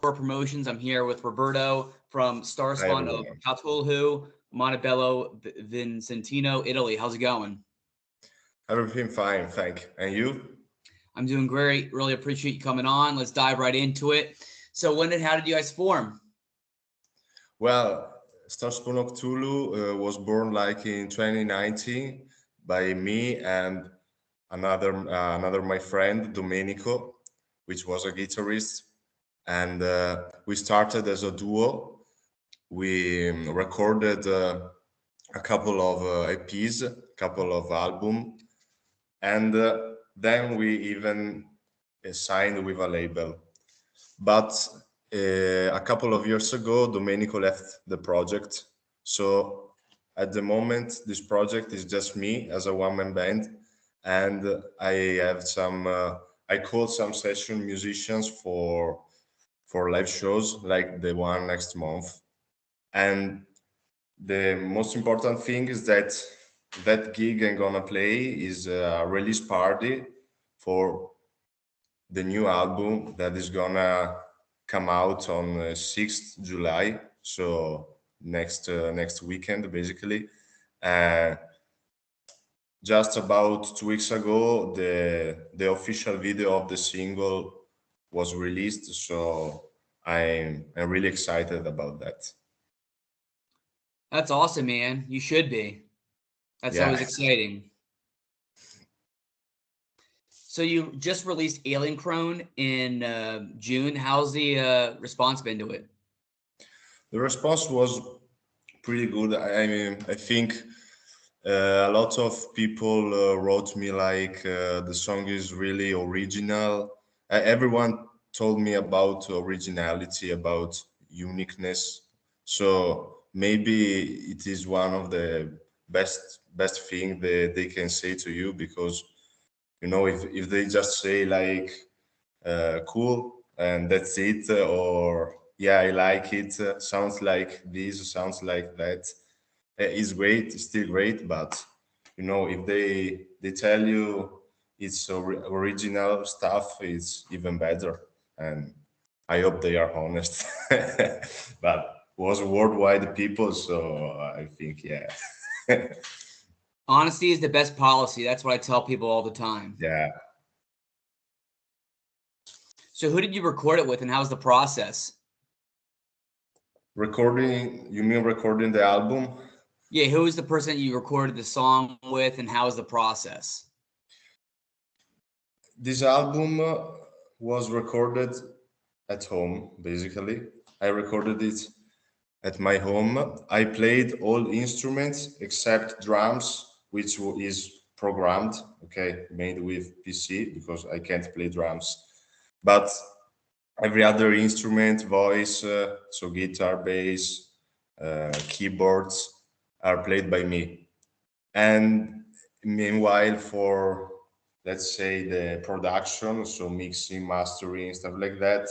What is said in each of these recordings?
Promotions. I'm here with Roberto from Hi Starspawn of everyone. Cthulhu, Montebello, Vincentino, Italy. How's it going? Everything fine, thank you. And you? I'm doing great. Really appreciate you coming on. Let's dive right into it. So, how did you guys form? Well, Starspawn of Cthulhu was born like in 2019 by me and another my friend Domenico, which was a guitarist, and we started as a duo. We recorded a couple of EPs, a couple of albums, and then we even signed with a label. But a couple of years ago, Domenico left the project. So at the moment, this project is just me as a one-man band, and I have some. I called some session musicians for live shows like the one next month. And the most important thing is that that gig I'm gonna play is a release party for the new album that is gonna come out on 6th July, so next weekend basically. Uh, just about 2 weeks ago, the official video of the single was released, so I'm really excited about that. That's awesome, man. You should be. That's Yeah. always exciting. So, you just released Alien Crone in June. How's the response been to it? The response was pretty good. I mean, I think a lot of people wrote me like the song is really original. Everyone told me about originality, about uniqueness. So maybe it is one of the best thing that they can say to you, because if they just say like cool and that's it, or yeah, I like it, sounds like this, sounds like that, is great, it's still great. But if they tell you it's original stuff, it's even better. And I hope they are honest. But was worldwide people, so I think, yeah. Honesty is the best policy. That's what I tell people all the time. Yeah. So, who did you record it with, and how's the process? Recording, you mean recording the album? Yeah, who is the person that you recorded the song with, and how is the process? This album was recorded at home, basically. I recorded it at my home. I played all instruments except drums, which is programmed, okay, made with PC, because I can't play drums. But every other instrument, voice, so guitar, bass, keyboards, are played by me. And meanwhile, for, let's say, the production, so mixing, mastering, stuff like that,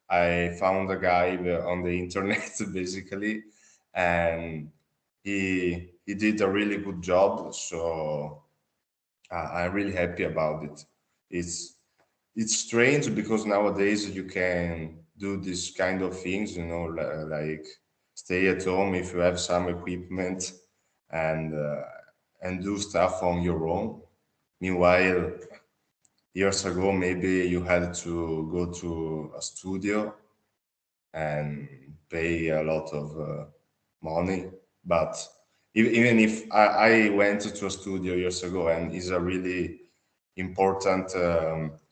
I found a guy on the internet basically, and he did a really good job. So I'm really happy about it. It's it's strange because nowadays you can do this kind of things, like stay at home if you have some equipment, and and do stuff on your own. Meanwhile, years ago, maybe you had to go to a studio and pay a lot of money. But even if I went to a studio years ago, and it's a really important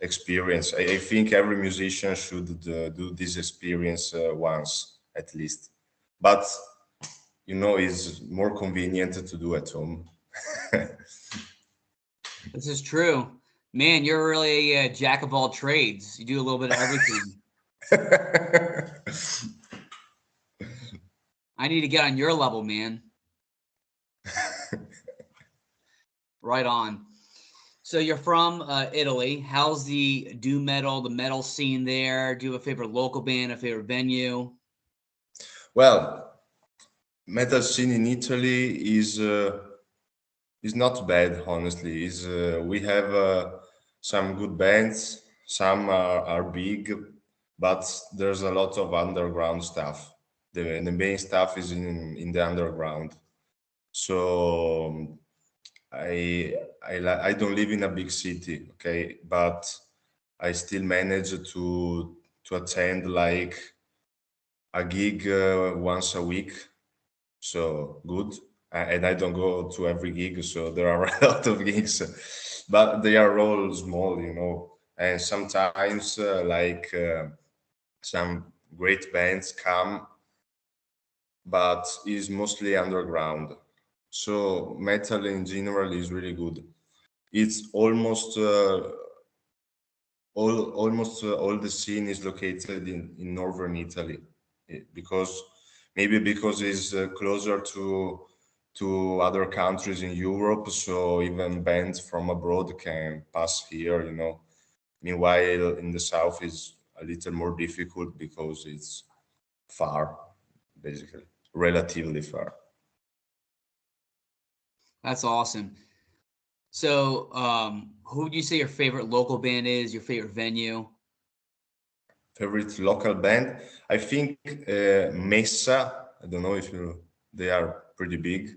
experience. I think every musician should do this experience once at least. But it's more convenient to do at home. This is true. Man, you're really a jack of all trades. You do a little bit of everything. I need to get on your level, man. Right on. So you're from Italy. How's the the metal scene there? Do you have a favorite local band, a favorite venue? Well, metal scene in Italy is not bad, honestly. Is We have some good bands. Some are big, but there's a lot of underground stuff. The main stuff is in the underground. So I don't live in a big city, okay, but I still manage to attend like a gig once a week, so good. And I don't go to every gig, so there are a lot of gigs, but they are all small, you know. And sometimes, some great bands come, but is mostly underground. So metal in general is really good. It's almost all the scene is located in northern Italy, because maybe because it's closer to other countries in Europe, so even bands from abroad can pass here, you know. Meanwhile, in the south is a little more difficult because it's far, basically, relatively far. That's awesome. So, who would you say your favorite local band is? Your favorite venue? Favorite local band, I think Messa. I don't know if you. They are pretty big.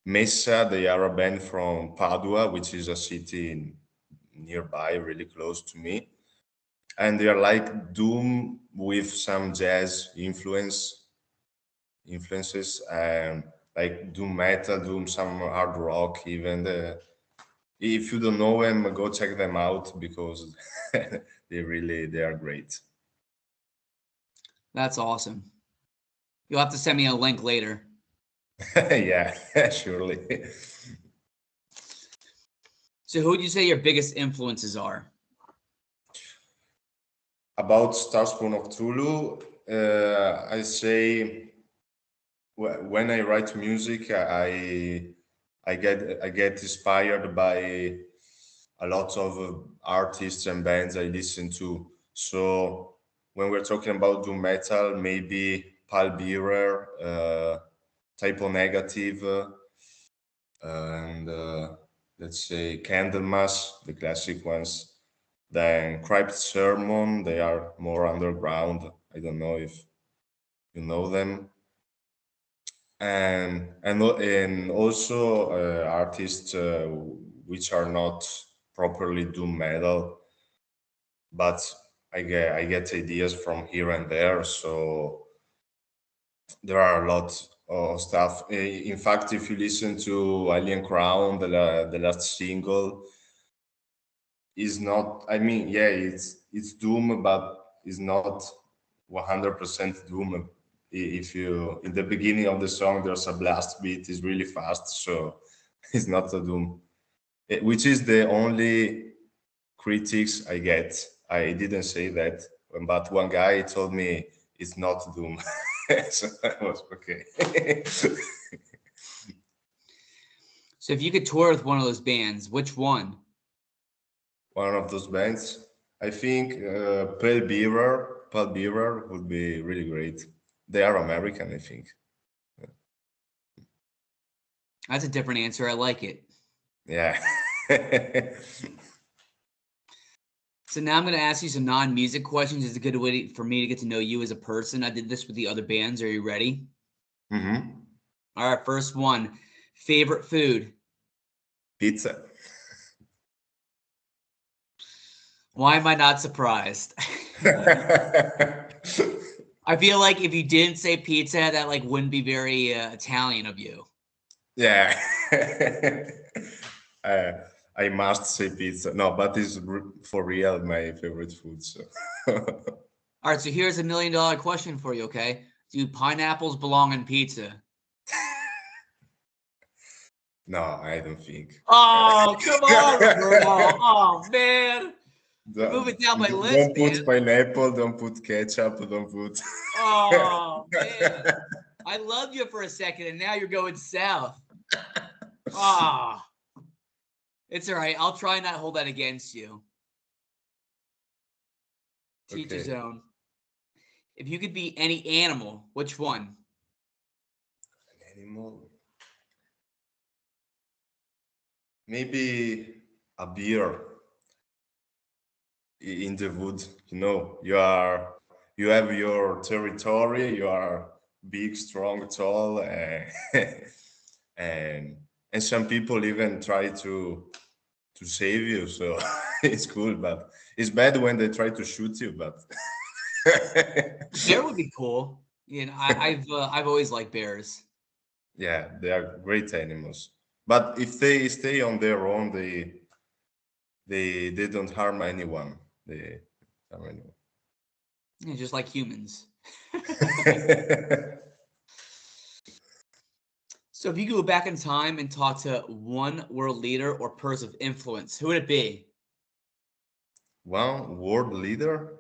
Messa, they are a band from Padua, which is a city nearby, really close to me. And they are like doom with some jazz influences, and like doom metal, doom some hard rock. Even if you don't know them, go check them out because they are great. That's awesome. You'll have to send me a link later. Yeah, surely. So, who would you say your biggest influences are? About Starspawn of Cthulhu, I say when I write music, I get inspired by a lot of artists and bands I listen to. So when we're talking about doom metal, maybe Pal Bearer, Typo Negative, and let's say Candlemas, the classic ones. Then Crypt Sermon, they are more underground. I don't know if you know them. And also artists which are not properly doom metal, but I get ideas from here and there. So there are a lot of stuff. In fact, if you listen to Alien Crown, the last single is not. I mean, yeah, it's doom, but it's not 100% doom. If you in the beginning of the song, there's a blast beat, is really fast, so it's not a doom. Which is the only critics I get. I didn't say that, but one guy told me it's not doom. So I was okay. So, if you could tour with one of those bands, which one? One of those bands, I think Pale Bearer would be really great. They are American, I think. That's a different answer. I like it. Yeah. So now I'm going to ask you some non-music questions. It's a good way for me to get to know you as a person. I did this with the other bands. Are you ready? Mm-hmm. All right, first one. Favorite food? Pizza. Why am I not surprised? I feel like if you didn't say pizza, that like wouldn't be very Italian of you. Yeah. uh, I must say pizza. No, but it's for real my favorite food. So. All right, so here's $1 million question for you, okay? Do pineapples belong in pizza? No, I don't think. Oh, come on, Roberto. Oh, man. You're moving down my list, Don't man. put pineapple, don't put ketchup, don't put. Oh, man. I loved you for a second, and now you're going south. Ah, it's all right. I'll try not hold that against you. Teach his Okay. own. If you could be any animal, which one? Animal. Maybe a beer in the wood. You know, you are you have your territory. You are big, strong, tall, and some people even try to save you. So it's cool, but it's bad when they try to shoot you. But Bear would be cool. You know, I've always liked bears. yeah, they are great animals. But if they stay on their own, they don't harm anyone. They harm anyone. Yeah, just like humans. So if you could go back in time and talk to one world leader or person of influence, who would it be? One world leader?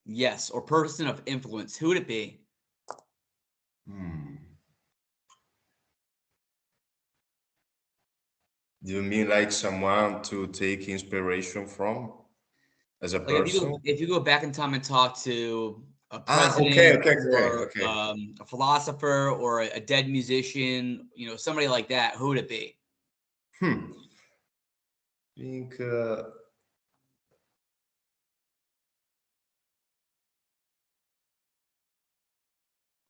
Yes, or person of influence, who would it be? Hmm. Do you mean like someone to take inspiration from as a Like person? if you go back in time and talk to a Ah, okay, president okay, okay, or okay. a philosopher or a dead musician, you know, somebody like that, who would it be? Hmm. Think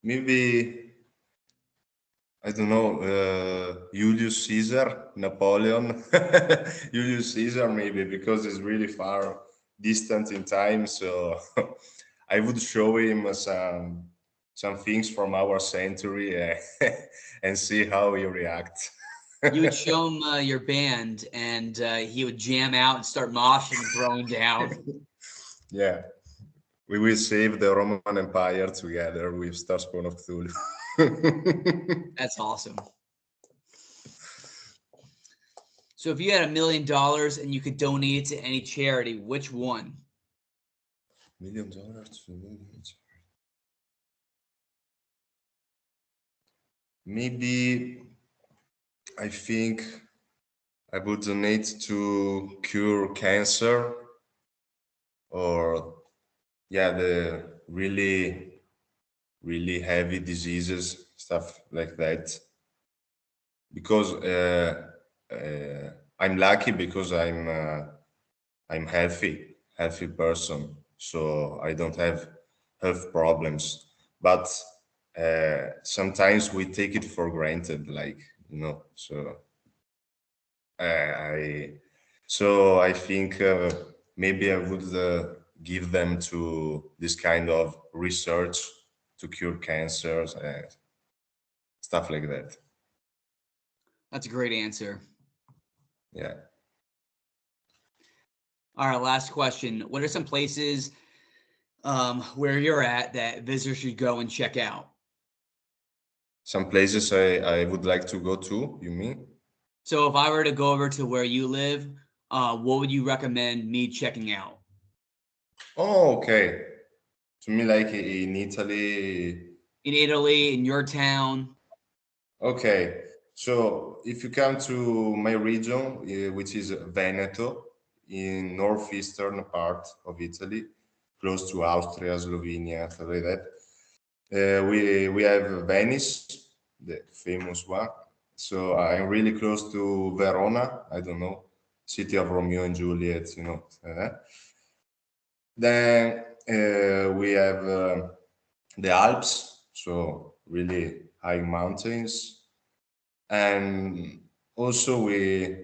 maybe I don't know. Julius Caesar, Napoleon, Julius Caesar, maybe because it's really far distant in time. So I would show him some things from our century and see how he reacts. You would show him your band, and he would jam out and start moshing and throwing down. Yeah, we will save the Roman Empire together with Starspawn of Cthulhu. That's awesome. So if you had $1 million and you could donate it to any charity, which one? $1 million. Maybe I think I would donate to cure cancer or yeah, the really heavy diseases, stuff like that. Because I'm lucky because I'm healthy person, so I don't have health problems. But sometimes we take it for granted, like So I I think maybe I would give them to this kind of research to cure cancers and stuff like that. That's a great answer. Yeah. All right, last question. What are some places where you're at that visitors should go and check out? Some places I would like to go to, you mean? So if I were to go over to where you live, what would you recommend me checking out? Oh, okay. To me, like in Italy. In Italy, in your town? Okay. So if you come to my region, which is Veneto, in northeastern part of Italy, close to Austria, Slovenia, stuff like that, we have Venice, the famous one. So I'm really close to Verona. I don't know, city of Romeo and Juliet. Then we have the Alps, so really high mountains, and also we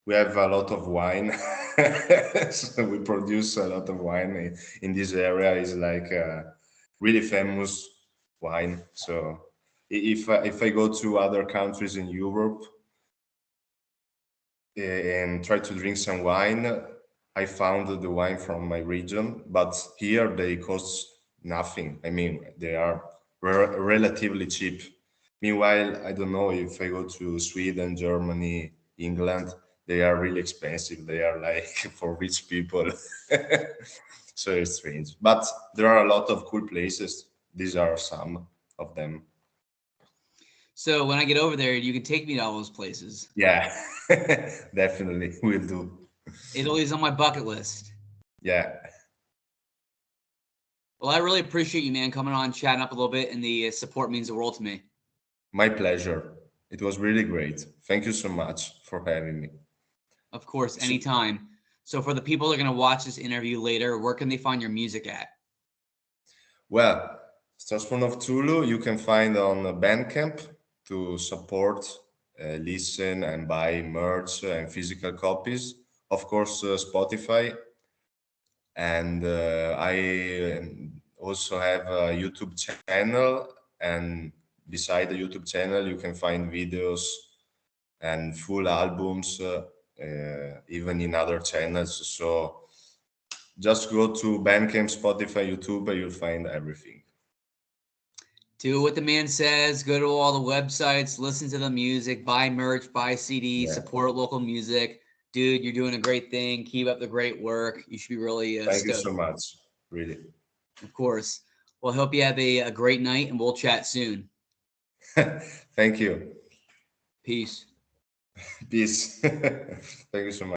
have a lot of wine. So we produce a lot of wine in this area. Is like really famous wine. So if I go to other countries in Europe and try to drink some wine, I found the wine from my region, but here they cost nothing. I mean, they are relatively cheap. Meanwhile, I don't know if I go to Sweden, Germany, England, they are really expensive. They are like for rich people. So it's strange. But there are a lot of cool places. These are some of them. So when I get over there, you can take me to all those places. Yeah, definitely will do. Italy's on my bucket list. Yeah. Well, I really appreciate you, man, coming on, chatting up a little bit, and the support means the world to me. My pleasure. It was really great. Thank you so much for having me. Of course, So, anytime. So for the people that are going to watch this interview later, where can they find your music at? Well, Starspawn of Cthulhu you can find on Bandcamp to support, listen, and buy merch and physical copies. Of course, Spotify, and I also have a YouTube channel. And beside the YouTube channel, you can find videos and full albums, even in other channels. So just go to Bandcamp, Spotify, YouTube, and you'll find everything. Do what the man says. Go to all the websites, listen to the music, buy merch, buy CDs, Yeah. support local music. Dude, you're doing a great thing. Keep up the great work. You should be really Thank you stoked. so much. Really. Of course. Well, I hope you have a great night, and we'll chat soon. Thank you. Peace. Peace. Thank you so much.